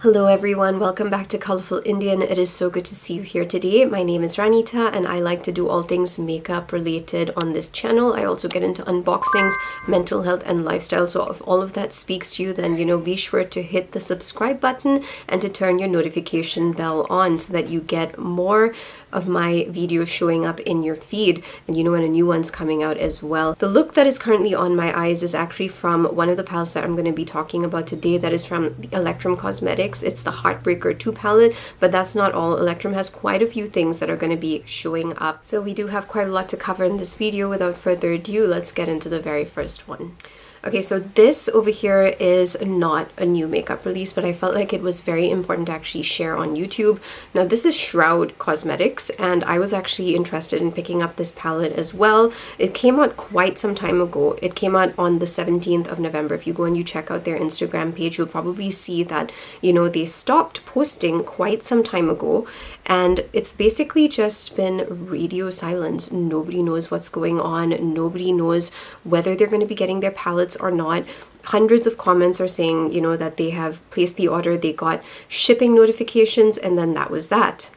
Hello everyone, welcome back to Colorful Indian. It is so good to see you here today. My name is Ranita and I like to do all things makeup related on this channel. I also get into unboxings, mental health and lifestyle. So if all of that speaks to you, then be sure to hit the subscribe button and to turn your notification bell on so that you get more of my videos showing up in your feed and when a new one's coming out as well. The look that is currently on my eyes is actually from one of the palettes that I'm going to be talking about today. That is from Electrum Cosmetics. It's the Heartbreaker 2 palette, but that's not all. Electrum has quite a few things that are going to be showing up. So we do have quite a lot to cover in this video. Without further ado, let's get into the very first one. Okay, so this over here is not a new makeup release, but I felt like it was very important to actually share on YouTube. Now, this is Shroud Cosmetics, and I was actually interested in picking up this palette as well. It came out quite some time ago. It came out on the 17th of November. If you go and you check out their Instagram page, you'll probably see that, they stopped posting quite some time ago, and it's basically just been radio silence. Nobody knows what's going on. Nobody knows whether they're going to be getting their palettes or not. Hundreds of comments are saying, that they have placed the order, they got shipping notifications, and then that was that.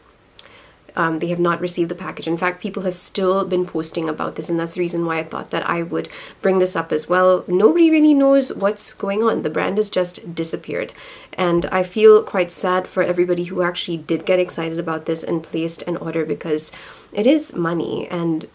They have not received the package. In fact, people have still been posting about this, and that's the reason why I thought that I would bring this up as well. Nobody really knows what's going on. The brand has just disappeared, and I feel quite sad for everybody who actually did get excited about this and placed an order, because it is money, and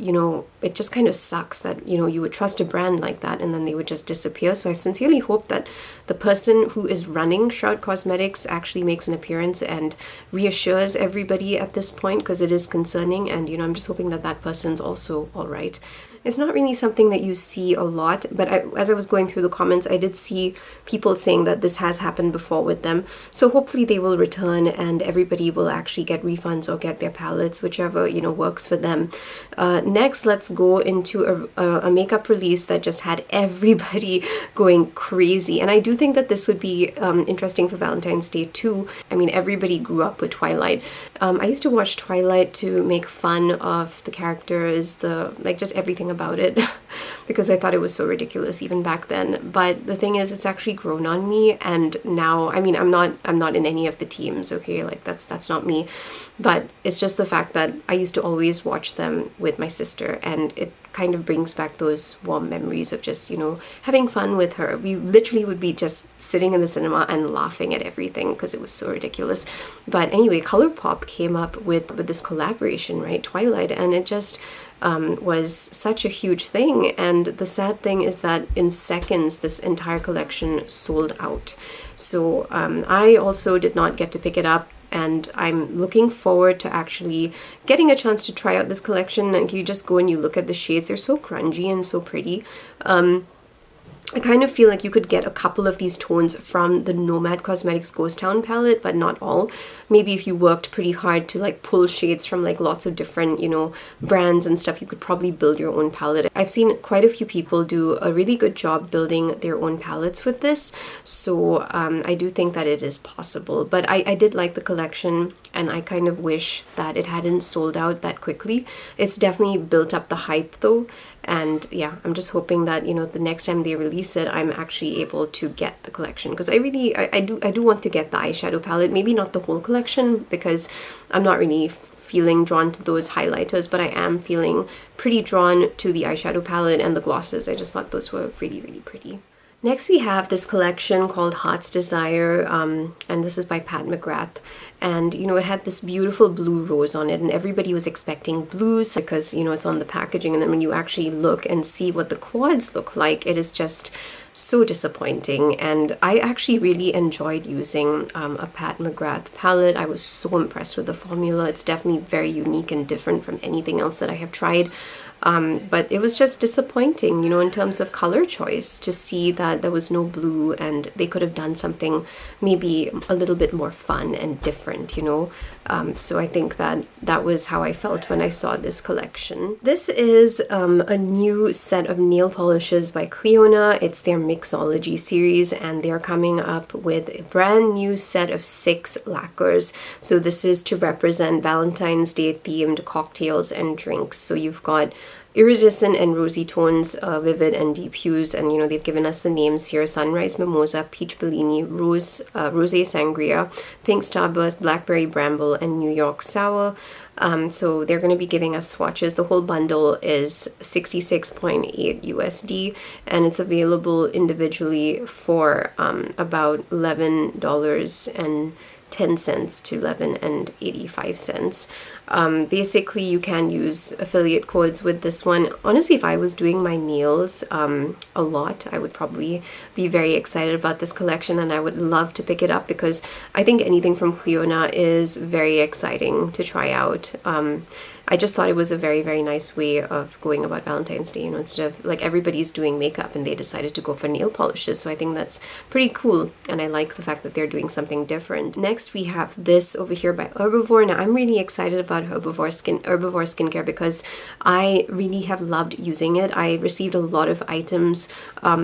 it just kind of sucks that you would trust a brand like that and then they would just disappear. So I sincerely hope that the person who is running Shroud Cosmetics actually makes an appearance and reassures everybody at this point, because it is concerning, and I'm just hoping that that person's also all right. It's not really something that you see a lot, but as I was going through the comments, I did see people saying that this has happened before with them. So hopefully they will return and everybody will actually get refunds or get their palettes, whichever, works for them. Next, let's go into a makeup release that just had everybody going crazy. And I do think that this would be interesting for Valentine's Day too. I mean, everybody grew up with Twilight. I used to watch Twilight to make fun of the characters, just everything about it, because I thought it was so ridiculous even back then. But the thing is, it's actually grown on me, and now, I mean, I'm not in any of the teams, okay, like that's not me, but it's just the fact that I used to always watch them with my sister, and it kind of brings back those warm memories of just, having fun with her. We literally would be just sitting in the cinema and laughing at everything because it was so ridiculous. But anyway, Colourpop came up with this collaboration, right, Twilight, and it just was such a huge thing. And the sad thing is that in seconds, this entire collection sold out. So I also did not get to pick it up, and I'm looking forward to actually getting a chance to try out this collection. Like, you just go and you look at the shades, they're so grungy and so pretty. I kind of feel like you could get a couple of these tones from the Nomad Cosmetics Ghost Town palette, but not all. Maybe if you worked pretty hard to pull shades from lots of different, brands and stuff, you could probably build your own palette. I've seen quite a few people do a really good job building their own palettes with this. So I do think that it is possible. But I did like the collection, and I kind of wish that it hadn't sold out that quickly. It's definitely built up the hype though. And yeah, I'm just hoping that, the next time they release it, I'm actually able to get the collection, because I do want to get the eyeshadow palette, maybe not the whole collection, because I'm not really feeling drawn to those highlighters, but I am feeling pretty drawn to the eyeshadow palette and the glosses. I just thought those were really, really pretty. Next, we have this collection called Heart's Desire, and this is by Pat McGrath. And, it had this beautiful blue rose on it, and everybody was expecting blues because, it's on the packaging. And then when you actually look and see what the quads look like, it is just so disappointing. And I actually really enjoyed using a Pat McGrath palette. I was so impressed with the formula. It's definitely very unique and different from anything else that I have tried. But it was just disappointing, in terms of color choice, to see that there was no blue and they could have done something maybe a little bit more fun and different, So I think that was how I felt when I saw this collection. This is a new set of nail polishes by Clionadh. It's their Mixology series, and they're coming up with a brand new set of 6 lacquers. So this is to represent Valentine's Day themed cocktails and drinks. So you've got iridescent and rosy tones, vivid and deep hues, and you know they've given us the names here: Sunrise Mimosa, Peach Bellini, Rosé Sangria, Pink Starburst, Blackberry Bramble, and New York Sour. So they're going to be giving us swatches. The whole bundle is 66.8 USD, and it's available individually for about $11.10 to $11.85. Basically, you can use affiliate codes with this one. Honestly, if I was doing my nails a lot, I would probably be very excited about this collection, and I would love to pick it up because I think anything from Clionadh is very exciting to try out. I just thought it was a very, very nice way of going about Valentine's Day, you know, instead of like everybody's doing makeup and they decided to go for nail polishes. So I think that's pretty cool, and I like the fact that they're doing something different. Next, we have this over here by Herbivore. Now, I'm really excited about Herbivore skincare because I really have loved using it. I received a lot of items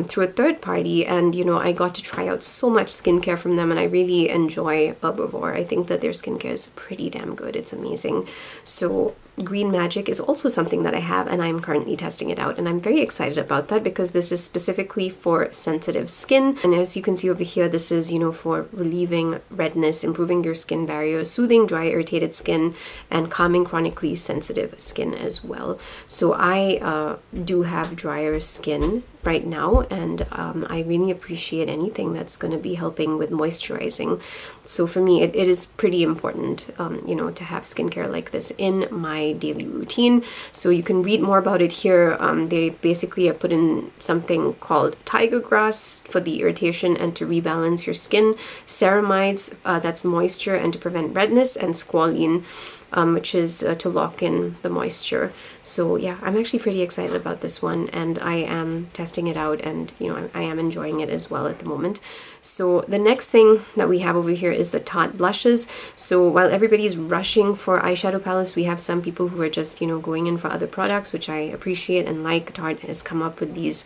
through a third party, and you know, I got to try out so much skincare from them, and I really enjoy Herbivore. I think that their skincare is pretty damn good. It's amazing. So Green Magic is also something that I have, and I'm currently testing it out, and I'm very excited about that because this is specifically for sensitive skin. And as you can see over here, this is, you know, for relieving redness, improving your skin barrier, soothing dry, irritated skin, and calming chronically sensitive skin as well. So I do have drier skin right now, and I really appreciate anything that's going to be helping with moisturizing. So for me, it is pretty important, you know, to have skincare like this in my daily routine. So you can read more about it here. They basically have put in something called tiger grass for the irritation and to rebalance your skin, ceramides, that's moisture and to prevent redness, and squalene, which is to lock in the moisture. So yeah, I'm actually pretty excited about this one, and I am testing it out, and you know, I am enjoying it as well at the moment. So the next thing that we have over here is the Tarte blushes. So while everybody's rushing for eyeshadow palettes, we have some people who are just, you know, going in for other products, which I appreciate and like. Tarte has come up with these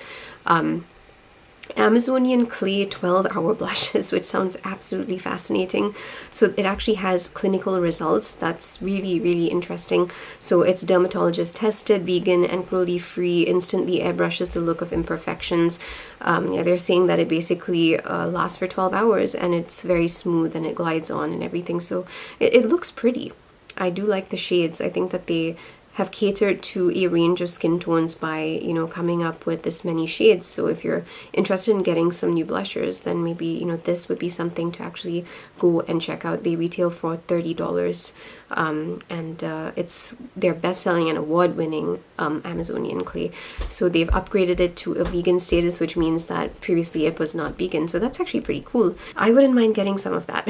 Amazonian clay 12-hour blushes, which sounds absolutely fascinating. So it actually has clinical results. That's really, really interesting. So it's dermatologist tested, vegan and cruelty free, instantly airbrushes the look of imperfections. Yeah, they're saying that it basically lasts for 12 hours and it's very smooth and it glides on and everything. So it looks pretty. I do like the shades. I think that they have catered to a range of skin tones by, you know, coming up with this many shades. So if you're interested in getting some new blushers, then maybe, you know, this would be something to actually go and check out. They retail for $30, and they're best-selling and award-winning Amazonian clay. So they've upgraded it to a vegan status, which means that previously it was not vegan. So that's actually pretty cool. I wouldn't mind getting some of that.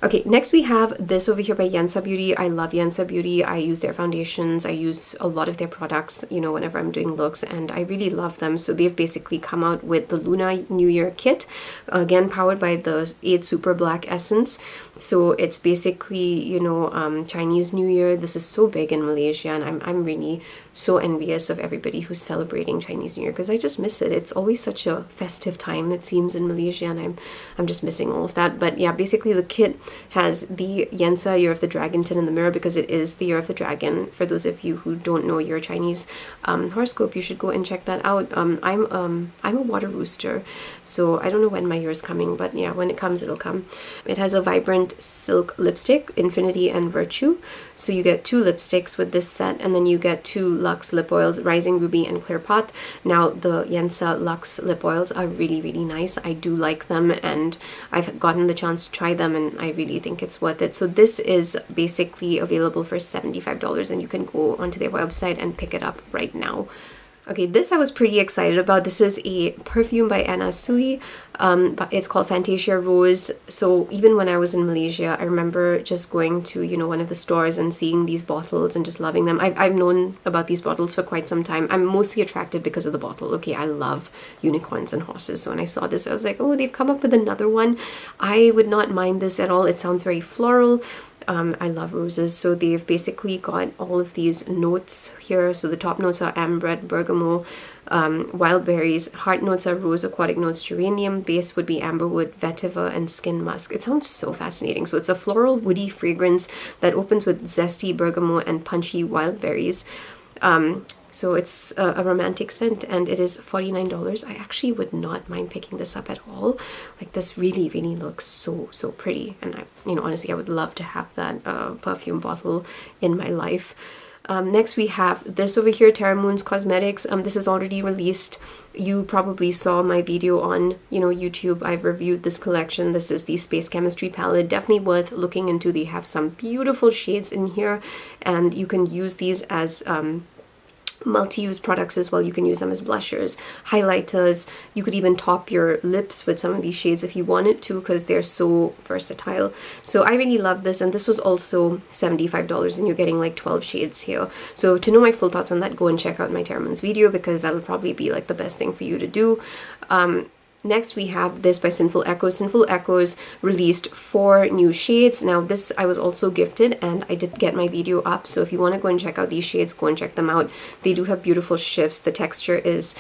Okay, next we have this over here by Yensa Beauty. I love Yensa Beauty. I use their foundations. I use a lot of their products, you know, whenever I'm doing looks, and I really love them. So they've basically come out with the Lunar New Year kit, again powered by the 8 Super Black Essence. So it's basically, you know, Chinese New Year. This is so big in Malaysia, and I'm really so envious of everybody who's celebrating Chinese New Year because I just miss it. It's always such a festive time, it seems, in Malaysia, and I'm just missing all of that. But yeah, basically the kit has the Yensa Year of the Dragon tint in the mirror because it is the Year of the Dragon. For those of you who don't know your Chinese horoscope, you should go and check that out. I'm a water rooster, so I don't know when my year is coming, but yeah, when it comes, it'll come. It has a vibrant silk lipstick, Infinity and Virtue. So you get 2 lipsticks with this set, and then you get 2 Luxe lip oils, Rising Ruby and Clearpath. Now the Yensa Luxe lip oils are really, really nice. I do like them, and I've gotten the chance to try them, and I really think it's worth it. So this is basically available for $75, and you can go onto their website and pick it up right now. Okay, this I was pretty excited about. This is a perfume by Anna Sui. But it's called Fantasia Rose. So even when I was in Malaysia, I remember just going to, you know, one of the stores and seeing these bottles and just loving them. I've known about these bottles for quite some time. I'm mostly attracted because of the bottle. Okay, I love unicorns and horses. So when I saw this, I was like, oh, they've come up with another one. I would not mind this at all. It sounds very floral. I love roses, so they've basically got all of these notes here. So the top notes are amber, bergamot, wild berries. Heart notes are rose, aquatic notes, geranium. Base would be amberwood, vetiver, and skin musk. It sounds so fascinating. So it's a floral, woody fragrance that opens with zesty bergamot and punchy wild berries. So it's a romantic scent, and it is $49. I actually would not mind picking this up at all. Like, this really, really looks so, so pretty. And I, honestly, I would love to have that perfume bottle in my life. Next we have this over here, Terra Cosmetics. This is already released. You probably saw my video on, YouTube. I've reviewed this collection. This is the Space Chemistry palette. Definitely worth looking into. They have some beautiful shades in here, and you can use these as multi-use products as well. You can use them as blushers, highlighters. You could even top your lips with some of these shades if you wanted to, because they're so versatile. So I really love this, and this was also $75, and you're getting like 12 shades here. So to know my full thoughts on that, go and check out my Terra video, because that'll probably be like the best thing for you to do. Next we have this by Sinful Echoes. Sinful Echoes released 4 new shades. Now this I was also gifted, and I did get my video up, so if you want to go and check out these shades, go and check them out. They do have beautiful shifts. The texture is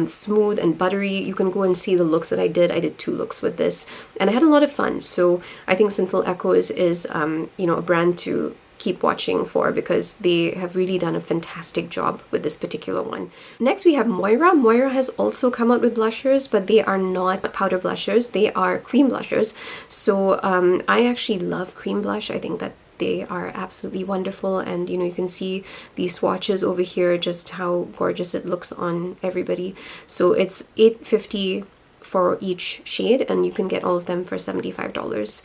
smooth and buttery. You can go and see the looks that I did. I did 2 looks with this, and I had a lot of fun. So I think Sinful Echoes is a brand to keep watching for, because they have really done a fantastic job with this particular one. Next we have Moira. Moira has also come out with blushers, but they are not powder blushers. They are cream blushers. So I actually love cream blush. I think that they are absolutely wonderful, and you can see these swatches over here, just how gorgeous it looks on everybody. So it's $8.50 for each shade, and you can get all of them for $75.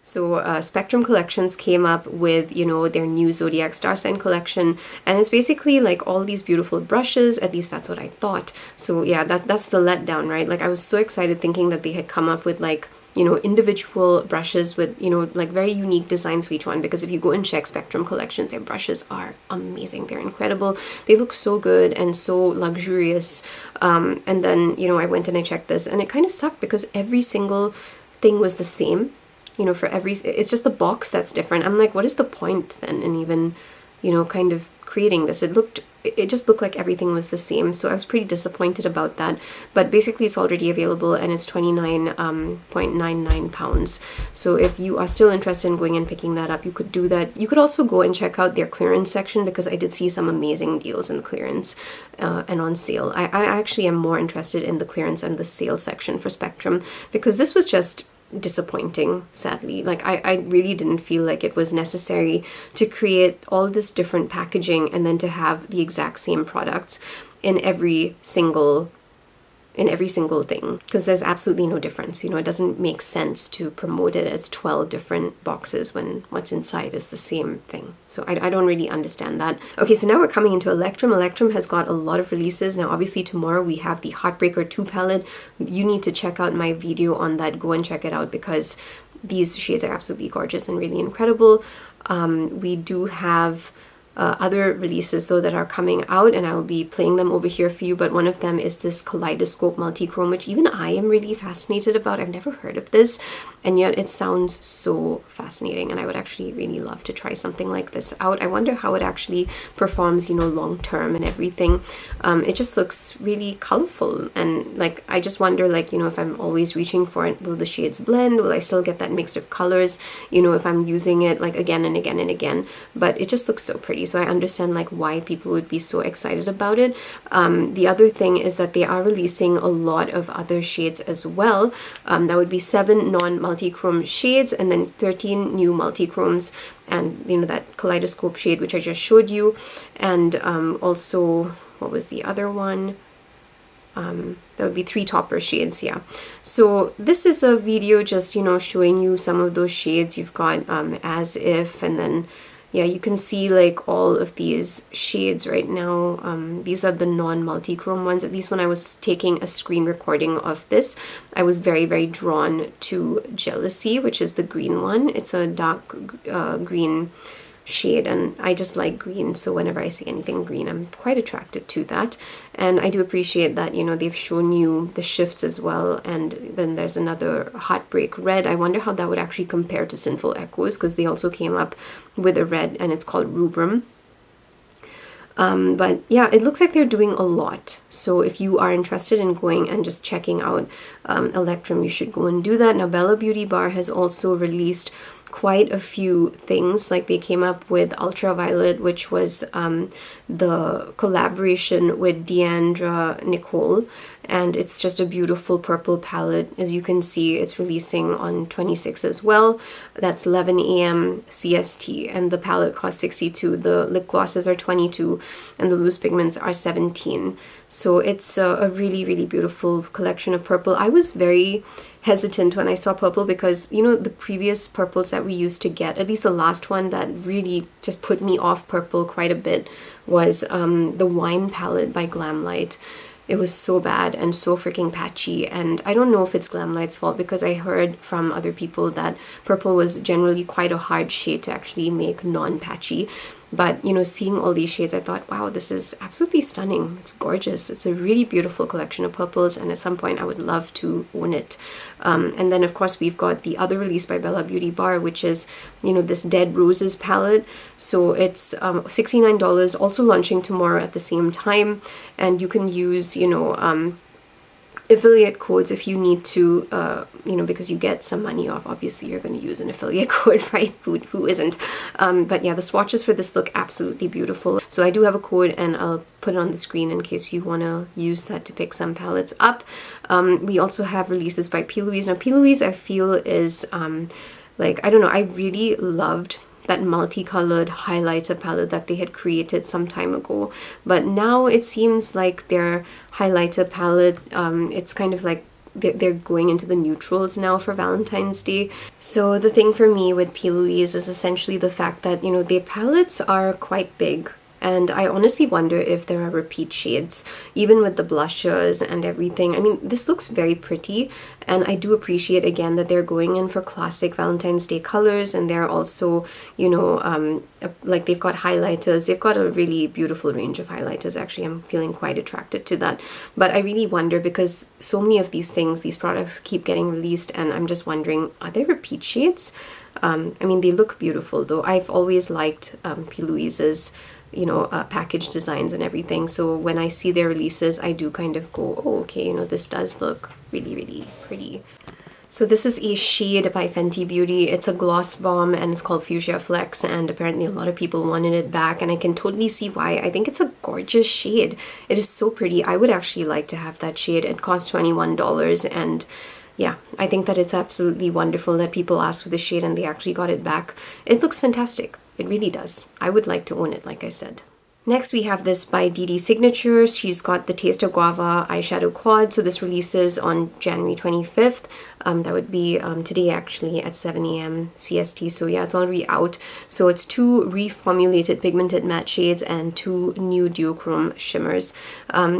So Spectrum Collections came up with, their new Zodiac Star Sign collection, and it's basically like all these beautiful brushes. At least that's what I thought. So yeah, that's the letdown, right? Like, I was so excited thinking that they had come up with like, individual brushes with, like very unique designs for each one, because if you go and check Spectrum Collections, their brushes are amazing. They're incredible. They look so good and so luxurious. And then, I went and I checked this, and it kind of sucked because every single thing was the same. For it's just the box that's different. I'm like, what is the point then in even, kind of creating this? It just looked like everything was the same. So I was pretty disappointed about that. But basically it's already available, and it's 29.99 pounds. So if you are still interested in going and picking that up, you could do that. You could also go and check out their clearance section, because I did see some amazing deals in the clearance and on sale. I actually am more interested in the clearance and the sale section for Spectrum, because this was just disappointing, sadly. Like, I really didn't feel like it was necessary to create all this different packaging and then to have the exact same products in every single thing, because there's absolutely no difference. It doesn't make sense to promote it as 12 different boxes when what's inside is the same thing. So I don't really understand that. Okay, so now we're coming into Electrum. Electrum has got a lot of releases. Now obviously tomorrow we have the Heartbreaker 2 palette. You need to check out my video on that. Go and check it out, because these shades are absolutely gorgeous and really incredible. We do have other releases though that are coming out, and I will be playing them over here for you, but one of them is this Kaleidoscope Multichrome, which even I am really fascinated about. I've never heard of this, and yet it sounds so fascinating, and I would actually really love to try something like this out. I wonder how it actually performs, long term and everything. It just looks really colorful, and like, I just wonder, like, if I'm always reaching for it, will the shades blend? Will I still get that mix of colors, if I'm using it like again and again and again? But it just looks so pretty. So I understand like why people would be so excited about it. The other thing is that they are releasing a lot of other shades as well. That would be 7 non-multichrome shades, and then 13 new multichromes, and that Kaleidoscope shade which I just showed you, and also, what was the other one? That would be 3 topper shades. Yeah, so this is a video just showing you some of those shades. You've got As If, and then yeah, you can see like all of these shades right now. These are the non-multichrome ones. At least when I was taking a screen recording of this, I was very, very drawn to Jealousy, which is the green one. It's a dark green shade, and I just like green, so whenever I see anything green, I'm quite attracted to that. And I do appreciate that they've shown you the shifts as well. And then there's another Heartbreak red. I wonder how that would actually compare to Sinful Echoes, because they also came up with a red, and it's called Rubrum. But yeah, it looks like they're doing a lot. So if you are interested in going and just checking out Electrum, you should go and do that. Now Bella Beauty Bar has also released quite a few things. Like they came up with Ultraviolet, which was the collaboration with Deandra Nicole, and it's just a beautiful purple palette. As you can see, it's releasing on 26 as well. That's 11 a.m. CST, and the palette costs 62. The lip glosses are 22, and the loose pigments are 17. So it's a really, really beautiful collection of purple. I was very hesitant when I saw purple because, you know, the previous purples that we used to get, at least the last one that really just put me off purple quite a bit was the Wine palette by Glamlight. It was so bad and so freaking patchy, and I don't know if it's Glamlight's fault because I heard from other people that purple was generally quite a hard shade to actually make non-patchy. But, you know, seeing all these shades, I thought, wow, this is absolutely stunning. It's gorgeous. It's a really beautiful collection of purples, and at some point I would love to own it. And then, of course, we've got the other release by Bella Beauty Bar, which is, you know, this Dead Roses palette. So it's $69, also launching tomorrow at the same time. And you can use, you know, affiliate codes if you need to, you know, because you get some money off. Obviously, you're going to use an affiliate code, right? Who isn't? But yeah, the swatches for this look absolutely beautiful. So I do have a code, and I'll put it on the screen in case you want to use that to pick some palettes up. We also have releases by P. Louise. Now, P. Louise, I feel, is like, I don't know, I really loved that multicolored highlighter palette that they had created some time ago, but now it seems like their highlighter palette, it's kind of like they're going into the neutrals now for Valentine's Day. So the thing for me with P. Louise is essentially the fact that, you know, their palettes are quite big. And I honestly wonder if there are repeat shades, even with the blushes and everything. I mean, this looks very pretty, and I do appreciate, again, that they're going in for classic Valentine's Day colors, and they're also, you know, like they've got highlighters. They've got a really beautiful range of highlighters, actually. I'm feeling quite attracted to that. But I really wonder, because so many of these things, these products keep getting released, and I'm just wondering, are there repeat shades? I mean, they look beautiful, though. I've always liked P. Louise's, you know, package designs and everything. So when I see their releases, I do kind of go, oh, okay, you know, this does look really, really pretty. So this is a shade by Fenty Beauty. It's a gloss bomb, and it's called Fuschia Flex, and apparently a lot of people wanted it back, and I can totally see why. I think it's a gorgeous shade. It is so pretty. I would actually like to have that shade. It costs $21, and yeah, I think that it's absolutely wonderful that people asked for the shade and they actually got it back. It looks fantastic. It really does. I would like to own it, like I said. Next, we have this by Dede Signature. She's got the Taste of Guava eyeshadow quad. So this releases on January 25th. That would be today, actually, at 7 a.m. CST. So yeah, it's already out. So it's 2 reformulated pigmented matte shades and 2 new duochrome shimmers.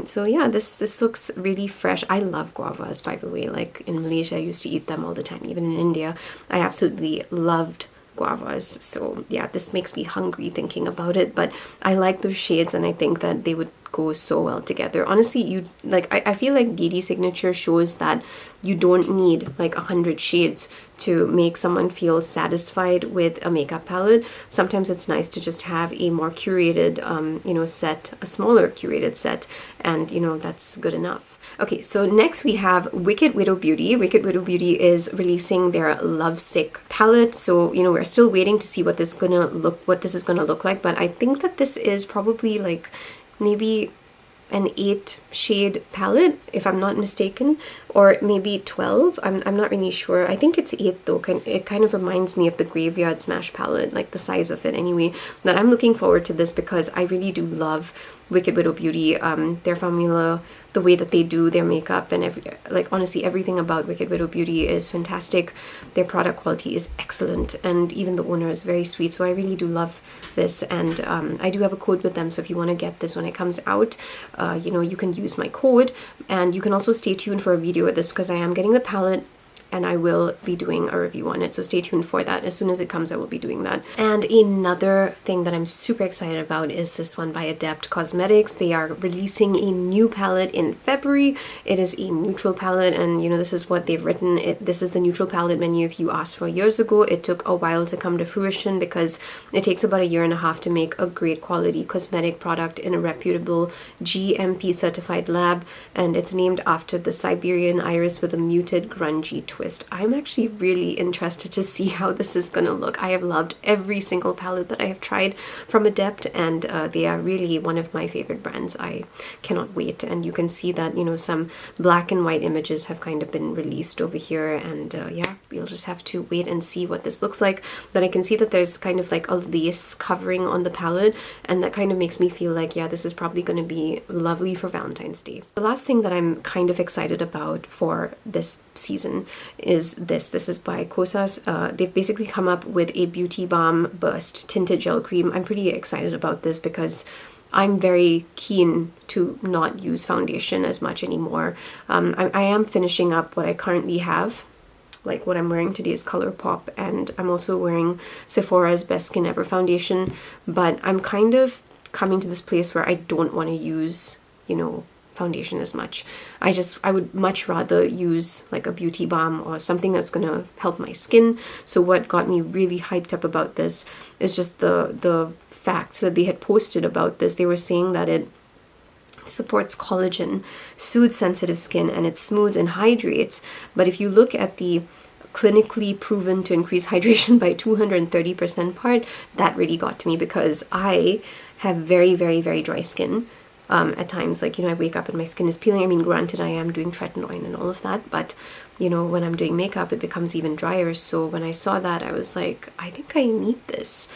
So yeah, this looks really fresh. I love guavas, by the way. Like in Malaysia, I used to eat them all the time. Even in India, I absolutely loved guavas. So yeah, this makes me hungry thinking about it, but I like those shades, and I think that they would go so well together. Honestly, you like, I feel like Dede Signature shows that you don't need like 100 shades to make someone feel satisfied with a makeup palette. Sometimes it's nice to just have a more curated you know, set, a smaller curated set, and you know, that's good enough. Okay, so next we have Wicked Widow Beauty. Wicked Widow Beauty is releasing their Lovesick palette. So, you know, we're still waiting to see what this is gonna look like, but I think that this is probably like maybe an 8 shade palette, if I'm not mistaken, or maybe 12. I'm not really sure. I think it's 8 though. It kind of reminds me of the Graveyard Smash palette, like the size of it anyway. But I'm looking forward to this because I really do love Wicked Widow Beauty. Their formula, the way that they do their makeup, and like honestly everything about Wicked Widow Beauty is fantastic. Their product quality is excellent, and even the owner is very sweet. So I really do love this, and I do have a code with them. So if you want to get this when it comes out, you know, you can use my code, and you can also stay tuned for a video with this because I am getting the palette, and I will be doing a review on it, so stay tuned for that. As soon as it comes, I will be doing that. And another thing that I'm super excited about is this one by Adept Cosmetics. They are releasing a new palette in February. It is a neutral palette, and you know, this is what they've written. This is the neutral palette menu if you asked for years ago. It took a while to come to fruition because it takes about 1.5 years to make a great quality cosmetic product in a reputable GMP certified lab, and it's named after the Siberian iris with a muted grungy twist. twist. I'm actually really interested to see how this is gonna look. I have loved every single palette that I have tried from Adept, and they are really one of my favorite brands. I cannot wait. And you can see that, you know, some black and white images have kind of been released over here, and yeah, you'll just have to wait and see what this looks like. But I can see that there's kind of like a lace covering on the palette, and that kind of makes me feel like, yeah, this is probably going to be lovely for Valentine's Day. The last thing that I'm kind of excited about for this season is this. This is by Kosas. They've basically come up with a Beauty Balm Burst Tinted Gel Cream. I'm pretty excited about this because I'm very keen to not use foundation as much anymore. I am finishing up what I currently have. Like what I'm wearing today is Colourpop, and I'm also wearing Sephora's Best Skin Ever foundation, but I'm kind of coming to this place where I don't want to use, you know, foundation as much. I would much rather use like a beauty balm or something that's gonna help my skin. So what got me really hyped up about this is just the facts that they had posted about this. They were saying that it supports collagen, soothes sensitive skin, and it smooths and hydrates. But if you look at the clinically proven to increase hydration by 230% part, that really got to me because I have very, very, very dry skin. At times, like, you know, I wake up and my skin is peeling. I mean, granted, I am doing tretinoin and all of that, but, you know, when I'm doing makeup, it becomes even drier. So when I saw that, I was like, I think I need this.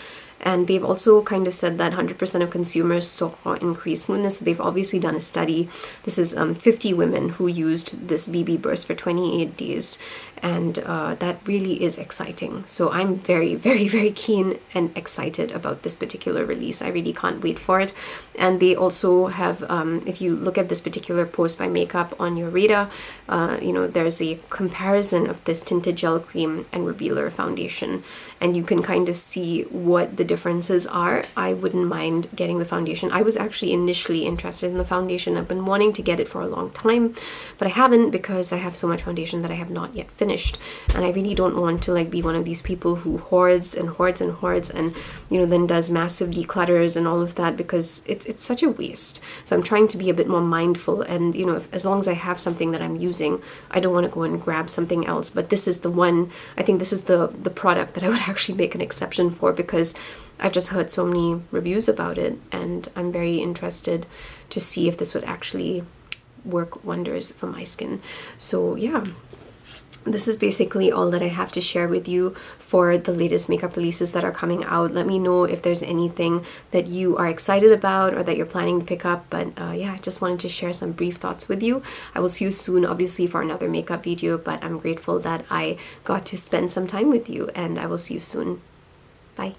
And they've also kind of said that 100% of consumers saw increased smoothness. So they've obviously done a study. This is 50 women who used this BB Burst for 28 days. And that really is exciting. So I'm very, very, very keen and excited about this particular release. I really can't wait for it. And they also have, if you look at this particular post by Makeup on your radar, you know, there's a comparison of this tinted gel cream and revealer foundation. And you can kind of see what the differences are. I wouldn't mind getting the foundation. I was actually initially interested in the foundation. I've been wanting to get it for a long time, but I haven't because I have so much foundation that I have not yet finished. And I really don't want to like be one of these people who hoards and hoards and hoards and, you know, then does massive declutters and all of that, because it's such a waste. So I'm trying to be a bit more mindful, and, you know, as long as I have something that I'm using, I don't want to go and grab something else. But this is the one, I think this is the product that I would actually make an exception for, because I've just heard so many reviews about it, and I'm very interested to see if this would actually work wonders for my skin. So yeah, this is basically all that I have to share with you for the latest makeup releases that are coming out. Let me know if there's anything that you are excited about or that you're planning to pick up. But yeah, I just wanted to share some brief thoughts with you. I will see you soon, obviously, for another makeup video, but I'm grateful that I got to spend some time with you, and I will see you soon. Bye.